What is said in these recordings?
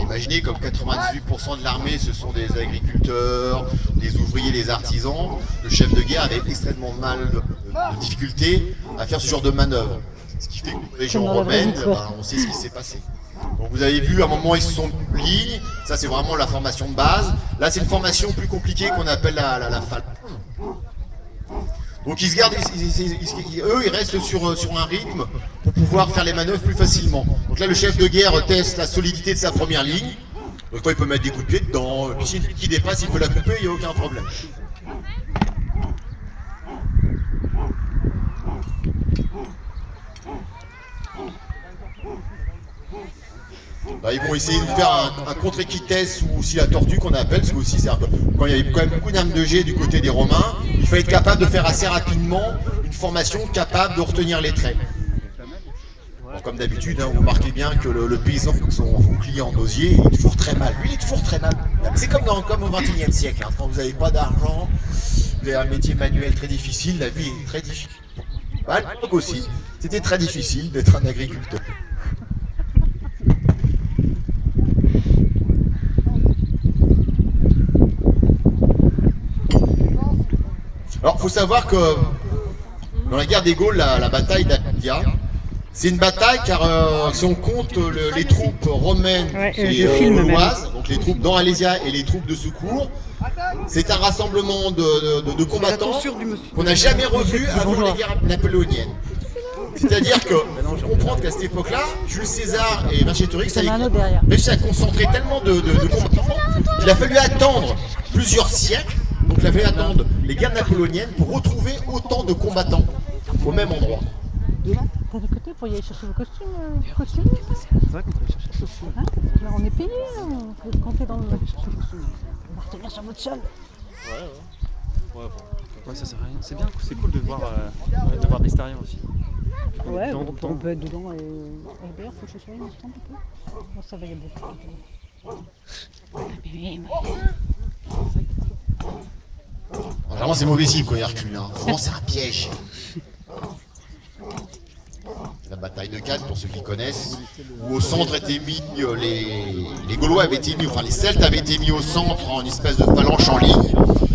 imaginez comme 98% de l'armée ce sont des agriculteurs, des ouvriers, des artisans, le chef de guerre avait extrêmement de difficultés à faire ce genre de manœuvre. Ce qui fait que les régions romaines, on sait ce qui s'est passé. Donc vous avez vu, à un moment ils se sont mis en ligne, ça c'est vraiment la formation de base. Là c'est une formation plus compliquée qu'on appelle la falle. Donc ils se gardent, eux ils restent sur un rythme pour pouvoir faire les manœuvres plus facilement. Donc là le chef de guerre teste la solidité de sa première ligne. Donc il peut mettre des coups de pied dedans, puis s'il qui dépasse il peut la couper, il n'y a aucun problème. Là, ils vont essayer de faire un contre-équitesse ou aussi la tortue qu'on appelle, parce que aussi c'est quand il y avait quand même beaucoup d'armes de jet du côté des Romains, il fallait être capable de faire assez rapidement une formation capable de retenir les traits. Bon, comme d'habitude, hein, vous remarquez bien que le paysan, son bouclier en osier, il est toujours très mal. Lui, il est toujours très mal. C'est comme au XXIe siècle, hein, quand vous n'avez pas d'argent, vous avez un métier manuel très difficile, la vie est très difficile. À l'époque aussi, c'était très difficile d'être un agriculteur. Alors, il faut savoir que dans la guerre des Gaules, la bataille d'Aquila, c'est une bataille car si on compte les troupes romaines et gauloises, donc les troupes dans Alésia et les troupes de secours, c'est un rassemblement de combattants qu'on n'a jamais revu avant les guerres napoléoniennes. C'est-à-dire que, faut comprendre qu'à cette époque-là, Jules César et Vercingétorix avaient réussi à concentrer tellement de combattants qu'il a fallu attendre plusieurs siècles. Donc il a fallu attendre les guerres napoléoniennes pour retrouver autant de combattants au même endroit. T'as de côté pour y aller chercher vos costumes, C'est vrai qu'on peut aller chercher les costumes. Hein, là, on est payé, quand t'es dans le... On va retenir sur votre sol. Ouais, ça sert à rien. C'est bien, c'est cool de voir de l'extérieur aussi. Ouais, on peut être dedans et... D'ailleurs, faut que je sois un instant un peu. Bon, ça va y aller beaucoup. Vraiment c'est mauvais signe quand il recule, hein. Vraiment c'est un piège. La bataille de Cannes, pour ceux qui connaissent, où au centre étaient mis les Gaulois avaient été mis, enfin les Celtes avaient été mis au centre en espèce de phalange en ligne.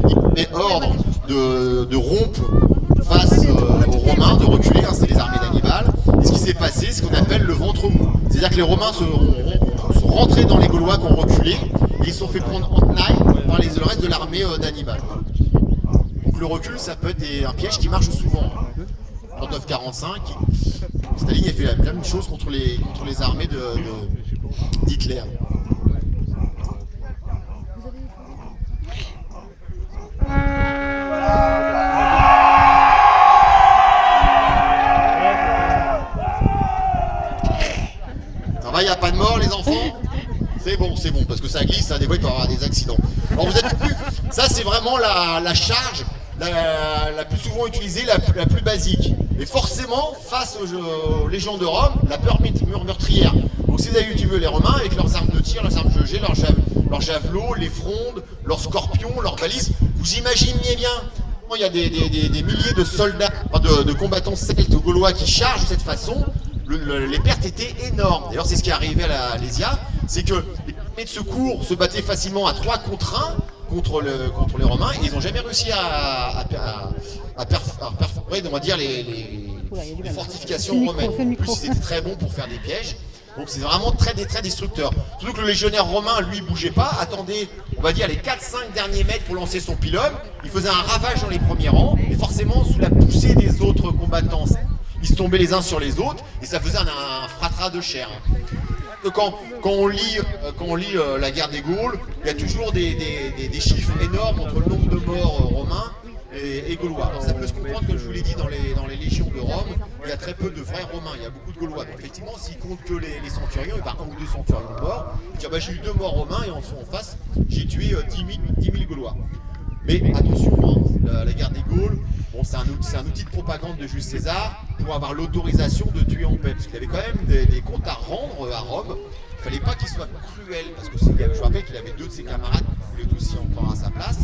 Ils avaient ordre de rompre face aux Romains, de reculer, hein, c'est les armées d'Hannibal. Et ce qui s'est passé, c'est ce qu'on appelle le ventre mou. C'est-à-dire que les Romains sont rentrés dans les Gaulois qui ont reculé, et ils se sont fait prendre en tenaille par le reste de l'armée d'Hannibal. Donc le recul, ça peut être un piège qui marche souvent. En 945, Staline a fait la même chose contre les armées d'Hitler. Ça va, il n'y a pas de mort les enfants? C'est bon, parce que ça glisse, ça, des fois il peut y avoir des accidents. Alors vous êtes plus, ça c'est vraiment la charge la plus souvent utilisée, la plus basique. Et forcément, face aux légions de Rome, la peur meurtrière. Donc si vous avez vu les Romains avec leurs armes de tir, leurs armes de jet, leurs javelots, les frondes, leurs scorpions, leurs balises, vous imaginez bien, il y a des milliers de soldats, de combattants celtes gaulois qui chargent de cette façon, les pertes étaient énormes. D'ailleurs c'est ce qui est arrivé à Alésia, c'est que les armées de secours se battaient facilement à 3 contre 1 contre les Romains, et ils n'ont jamais réussi à perforer, on va dire, les fortifications romaines. En plus, ils étaient très bons pour faire des pièges. Donc c'est vraiment très destructeur. Surtout que le légionnaire romain, lui, bougeait pas, attendait, on va dire, les 4-5 derniers mètres pour lancer son pylône. Il faisait un ravage dans les premiers rangs, et forcément, sous la poussée des autres combattants, ils se tombaient les uns sur les autres, et ça faisait un fratras de chair. Quand on lit la guerre des Gaules, il y a toujours des chiffres énormes entre le nombre de morts romains et gaulois. Alors ça peut se comprendre, comme je vous l'ai dit, dans les légions de Rome, il y a très peu de vrais romains, il y a beaucoup de gaulois. Donc effectivement, s'ils comptent que les centurions, il y a 1 ou 2 centurions morts. J'ai eu 2 morts romains et en face, j'ai tué 10 000 gaulois. Mais attention, hein, la guerre des Gaules, bon, c'est un outil de propagande de Jules César pour avoir l'autorisation de tuer en paix. Parce qu'il avait quand même des comptes à rendre à Rome. Il ne fallait pas qu'il soit cruel, parce que je rappelle qu'il avait 2 de ses camarades qui voulaient aussi encore à sa place.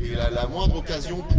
Et la moindre occasion pour